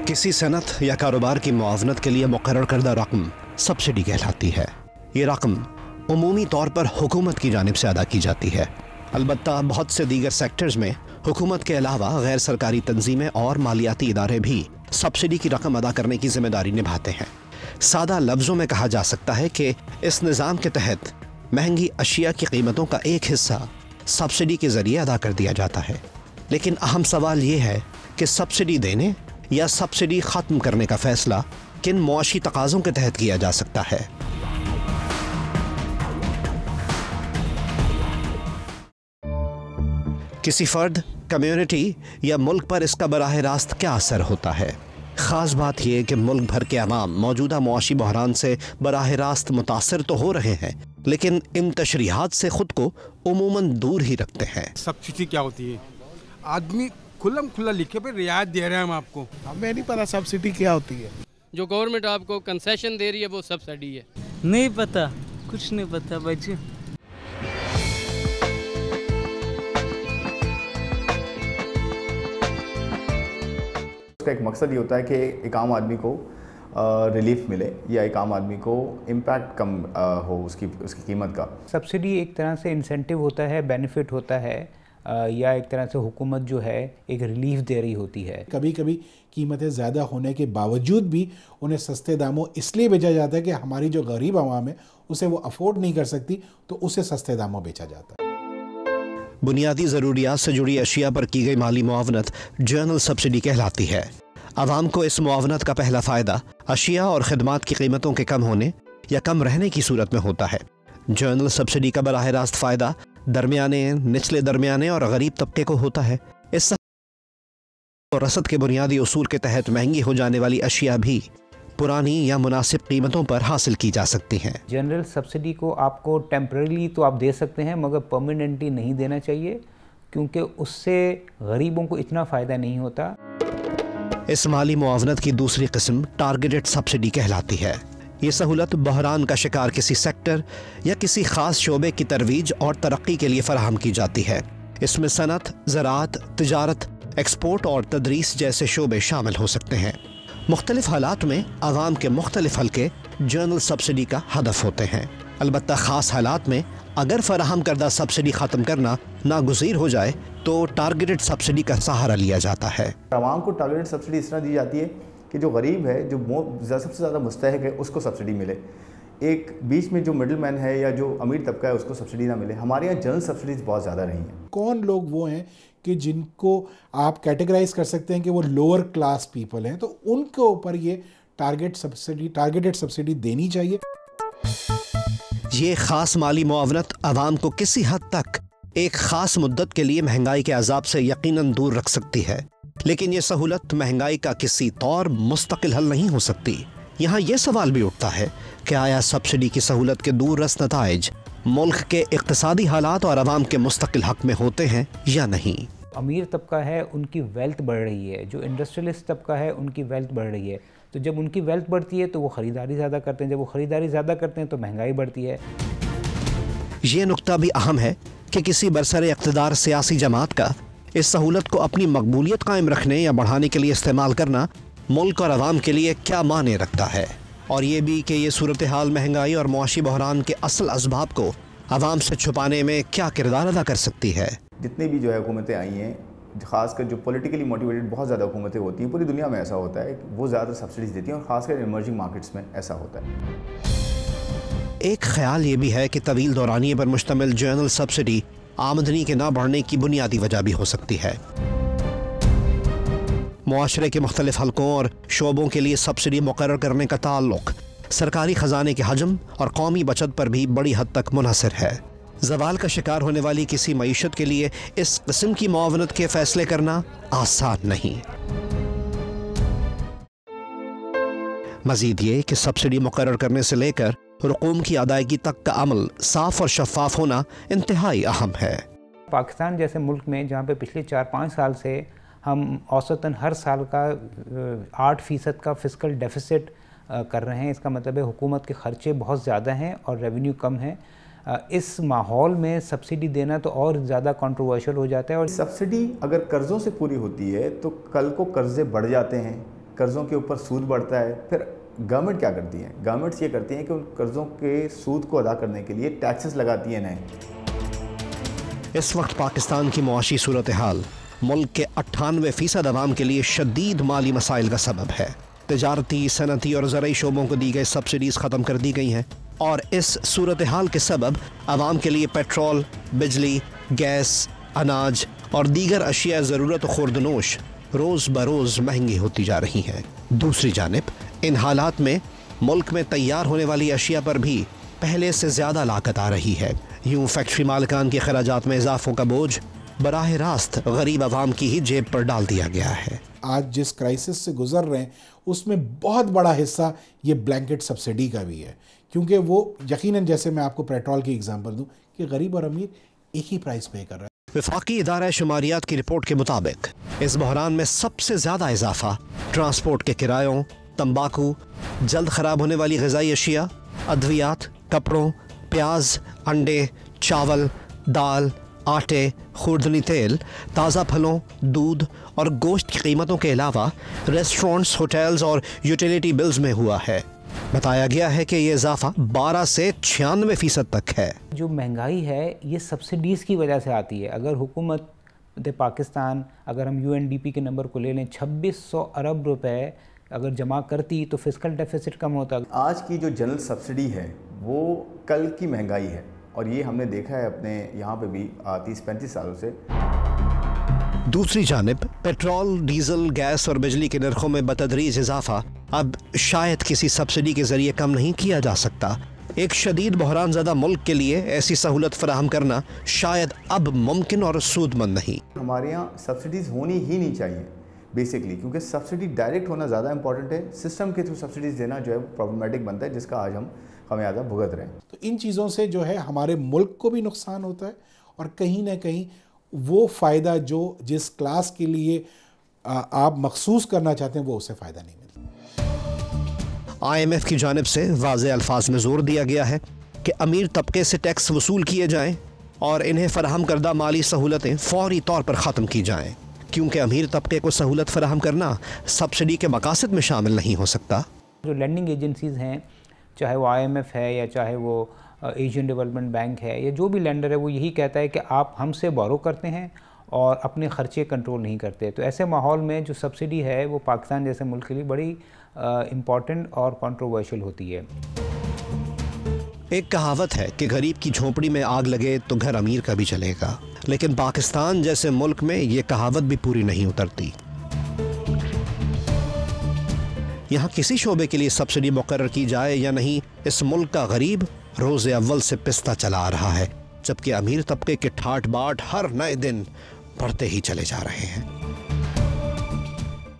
किसी सनत या कारोबार की मुआवनत के लिए मुकर्रर करदा रकम सब्सिडी कहलाती है। ये रकम उमूमी तौर पर हुकूमत की जानिब से अदा की जाती है। अलबत्ता बहुत से दीगर सेक्टर्स में हुकूमत के अलावा गैर सरकारी तंजीमें और मालियाती इदारे भी सब्सिडी की रकम अदा करने की जिम्मेदारी निभाते हैं। सादा लफ्ज़ों में कहा जा सकता है कि इस निज़ाम के तहत महंगी अशिया की कीमतों का एक हिस्सा सब्सिडी के ज़रिए अदा कर दिया जाता है। लेकिन अहम सवाल ये है कि सब्सिडी देने या सब्सिडी ख़त्म करने का फ़ैसला किन मुआशी तकाज़ों के तहत किया जा सकता है। किसी फ़र्द, कम्युनिटी या मुल्क पर इसका बराह रास्त क्या असर होता है? ख़ास बात यह कि मुल्क भर के अवाम मौजूदा मुआशी बहरान से बराह रास्त मुतासर तो हो रहे हैं, लेकिन इन तशरीहात से ख़ुद को उमूमन दूर ही रखते हैं। सब्सिडी क्या होती है? आदमी खुल्लम खुल्ला लिखे पे रियायत दे रहे हैं हम आपको। हमें नहीं पता सब्सिडी क्या होती है। जो गवर्नमेंट आपको कंसेशन दे रही है वो सब्सिडी है। नहीं पता, कुछ नहीं पता बच्चे। उसका एक मकसद ये होता है कि एक आम आदमी को रिलीफ मिले या एक आम आदमी को इम्पैक्ट कम हो उसकी कीमत का। सब्सिडी एक तरह से इंसेंटिव होता है, बेनिफिट होता है, या एक तरह से हुकूमत जो है एक रिलीफ दे रही होती है। कभी कभी कीमतें ज़्यादा होने के बावजूद भी उन्हें सस्ते दामों इसलिए बेचा जाता है कि हमारी जो गरीब आवाम है उसे वो अफोर्ड नहीं कर सकती, तो उसे सस्ते दामों बेचा जाता है। बुनियादी ज़रूरियात से जुड़ी अशिया पर की गई माली मुआवनत जनरल सब्सिडी कहलाती है। आवाम को इस मुआवनत का पहला फ़ायदा अशिया और ख़िदमात की कीमतों के कम होने या कम रहने की सूरत में होता है। जनरल सब्सिडी का बराह रास्त फ़ायदा दरमियाने, निचले दरमियाने और गरीब तबके को होता है। इस रसद के बुनियादी उसूल के तहत महंगी हो जाने वाली अशिया भी पुरानी या मुनासिब कीमतों पर हासिल की जा सकती हैं। जनरल सब्सिडी को आपको टेम्परेरी तो आप दे सकते हैं, मगर परमानेंटली नहीं देना चाहिए, क्योंकि उससे गरीबों को इतना फ़ायदा नहीं होता। इस माली मुआवनत की दूसरी किस्म टारगेटेड सब्सिडी कहलाती है। ये सहूलत बहरान का शिकार किसी सेक्टर या किसी ख़ास शोबे की तरवीज और तरक्की के लिए फ़राहम की जाती है। इसमें सनत, ज़राअत, तिजारत, एक्सपोर्ट और तदरीस जैसे शोबे शामिल हो सकते हैं। मुख्तलिफ हालात में आवाम के मुख्तलिफ हल्के जनरल सब्सिडी का हदफ होते हैं। अलबत्ता ख़ास हालात में अगर फराहम करदा सब्सिडी ख़त्म करना नागुज़ीर हो जाए तो टारगेटेड सब्सिडी का सहारा लिया जाता है। आवाम को टारगेटेड सब्सिडी इस तरह दी जाती है कि जो गरीब है, जो सबसे ज़्यादा मुस्तहिक है, उसको सब्सिडी मिले। एक बीच में जो मिडिल मैन है या जो अमीर तबका है उसको सब्सिडी ना मिले। हमारे यहाँ जनरल सब्सिडीज़ बहुत ज़्यादा रही हैं। कौन लोग वो हैं कि जिनको आप कैटेगराइज कर सकते हैं कि वो लोअर क्लास पीपल हैं, तो उनके ऊपर ये टारगेटेड सब्सिडी देनी चाहिए। ये ख़ास माली मुआवनत आवाम को किसी हद तक एक ख़ास मुद्दत के लिए महंगाई के अजाब से यकीनन दूर रख सकती है, लेकिन यह सहूलत महंगाई का किसी तौर मुस्तकिल हल नहीं हो सकती। यहाँ यह सवाल भी उठता है कि आया सब्सिडी की सहूलत के दूर रस नताइज मुल्क के इक़्तिसादी हालात और आवाम के मुस्तकिल हक में होते हैं या नहीं। अमीर तबका है उनकी वेल्थ बढ़ रही है, जो इंडस्ट्रियलिस्ट तबका है उनकी वेल्थ बढ़ रही है, तो जब उनकी वेल्थ बढ़ती है तो वो ख़रीदारी ज़्यादा करते हैं, जब वो ख़रीदारी ज़्यादा करते हैं तो महंगाई बढ़ती है। ये नुक्ता भी अहम है कि किसी बरसर इक़्तिदार सियासी जमात का इस सहूलत को अपनी मकबूलियत कायम रखने या बढ़ाने के लिए इस्तेमाल करना मुल्क और आवाम के लिए क्या माने रखता है, और ये भी कि ये सूरत हाल महंगाई और मुआशी बहरान के असल असबाब को आवाम से छुपाने में क्या किरदार अदा कर सकती है। जितनी भी जो है हुकूमतें आई हैं, खासकर जो पॉलिटिकली मोटिवेटेड बहुत ज़्यादा हुकूमतें होती हैं, पूरी दुनिया में ऐसा होता है, वो ज़्यादा सब्सिडीज़ देती हैं और ख़ासकर इमर्जिंग मार्केट्स में ऐसा होता है। एक ख्याल ये भी है कि तवील दौरानिए पर मुश्तमिल जनरल सब्सिडी आमदनी के ना बढ़ने की बुनियादी वजह भी हो सकती है। मुआशरे के मुख्तलिफ हलकों और शोबों के लिए सब्सिडी मुकर्रर करने का ताल्लुक सरकारी ख़जाने के हजम और कौमी बचत पर भी बड़ी हद तक मुनहसर है। ज़वाल का शिकार होने वाली किसी मईशत के लिए इस किस्म की मुआवनत के फ़ैसले करना आसान नहीं। मज़ीद ये कि सब्सिडी मुकर्रर करने से लेकर रकूम की अदायगी तक का अमल साफ और शफाफ होना इंतहाई अहम है। पाकिस्तान जैसे मुल्क में जहाँ पे पिछले 4-5 साल से हम औसतन हर साल का 8% का फिस्कल डेफिसिट कर रहे हैं, इसका मतलब है हुकूमत के ख़र्चे बहुत ज़्यादा हैं और रेवेन्यू कम है। इस माहौल में सब्सिडी देना तो और ज़्यादा कंट्रोवर्शियल हो जाता है। और सब्सिडी अगर कर्ज़ों से पूरी होती है तो कल को कर्ज़े बढ़ जाते हैं, कर्ज़ों के ऊपर सूद बढ़ता है। फिर गवर्नमेंट क्या करती है? गवर्नमेंट्स ये करती हैं कि उन कर्ज़ों के सूद को अदा करने के लिए टैक्सेस लगाती हैं नए। इस वक्त पाकिस्तान की मुआशी सूरत हाल मुल्क के 98% अवाम के लिए शदीद माली मसाइल का सबब है। तजारती, सनती और ज़राई शोबों को दी गई सब्सिडीज़ ख़त्म कर दी गई हैं और इस सूरत हाल के सबब अवाम के लिए पेट्रोल, बिजली, गैस, अनाज और दीगर अशिया ज़रूरत खुर्दनोश रोज़ बरोज़ महंगी होती जा रही हैं। दूसरी जानिब इन हालात में मुल्क में तैयार होने वाली अशिया पर भी पहले से ज़्यादा लागत आ रही है। यूँ फैक्ट्री मालिकान के खराजात में इजाफों का बोझ बराह रास्त गरीब अवाम की ही जेब पर डाल दिया गया है। आज जिस क्राइसिस से गुजर रहे हैं उसमें बहुत बड़ा हिस्सा ये ब्लैंकेट सब्सिडी का भी है, क्योंकि वो यकीनन, जैसे मैं आपको पेट्रोल की एग्जांपल दूं, कि गरीब और अमीर एक ही प्राइस पे कर रहा है। वफाकी इदारा शुमारियात की रिपोर्ट के मुताबिक इस बहरान में सबसे ज़्यादा इजाफा ट्रांसपोर्ट के किरायों, तंबाकू, जल्द ख़राब होने वाली ग़िज़ाई अशिया, अद्वियात, कपड़ों, प्याज, अंडे, चावल, दाल, आटे, खुर्दनी तेल, ताज़ा फलों, दूध और गोश्त की कीमतों के अलावा रेस्टोरेंट्स, होटल्स और यूटिलिटी बिल्स में हुआ है। बताया गया है कि ये इजाफा 12 से 96% तक है। जो महंगाई है ये सब्सिडीज़ की वजह से आती है। अगर हुकूमत पाकिस्तान, अगर हम UNDP के नंबर को ले लें, 2600 अरब रुपए अगर जमा करती तो फिस्कल डेफिसिट कम होता। आज की जो जनरल सब्सिडी है वो कल की महंगाई है और ये हमने देखा है अपने यहाँ पे भी 30-35 सालों से। दूसरी जानिब पेट्रोल, डीजल, गैस और बिजली के नरखों में बतदरीज इजाफा अब शायद किसी सब्सिडी के जरिए कम नहीं किया जा सकता। एक शदीद बहरान ज़दा मुल्क के लिए ऐसी सहूलत फराहम करना शायद अब मुमकिन और सूदमंद नहीं। हमारे यहाँ सब्सिडीज़ होनी ही नहीं चाहिए बेसिकली, क्योंकि सब्सिडी डायरेक्ट होना ज़्यादा इंपॉर्टेंट है। सिस्टम के थ्रू सब्सिडीज़ देना जो है प्रॉब्लमेटिक बनता है, जिसका आज हम खामियाजा भुगत रहे हैं। तो इन चीज़ों से जो है हमारे मुल्क को भी नुकसान होता है और कहीं ना कहीं वो फ़ायदा जो जिस क्लास के लिए आप मखसूस करना चाहते हैं वो उससे फ़ायदा नहीं मिलता। IMF की जानिब से वाज़े अल्फाज में जोर दिया गया है कि अमीर तबके से टैक्स वसूल किए जाएं और इन्हें फराहम करदा माली सहूलतें फौरी तौर पर ख़त्म की जाएं, क्योंकि अमीर तबके को सहूलत फराहम करना सब्सिडी के मकासद में शामिल नहीं हो सकता। जो लैंडिंग एजेंसीज़ हैं, चाहे वो IMF है या चाहे वो एशियन डेवलपमेंट बैंक है या जो भी लेंडर है, वो यही कहता है कि आप हमसे बोरो करते हैं और अपने ख़र्चे कंट्रोल नहीं करते। तो ऐसे माहौल में जो सब्सिडी है वो पाकिस्तान जैसे मुल्क के लिए बड़ी इम्पॉर्टेंट और कंट्रोवर्शियल होती है। एक कहावत है कि गरीब की झोंपड़ी में आग लगे तो घर अमीर का भी चलेगा, लेकिन पाकिस्तान जैसे मुल्क में ये कहावत भी पूरी नहीं उतरती। यहाँ किसी शोबे के लिए सब्सिडी मुकर्रर की जाए या नहीं, इस मुल्क का गरीब रोज़े अव्वल से पिसता चला आ रहा है, जबकि अमीर तबके के ठाट बाट हर नए दिन बढ़ते ही चले जा रहे हैं।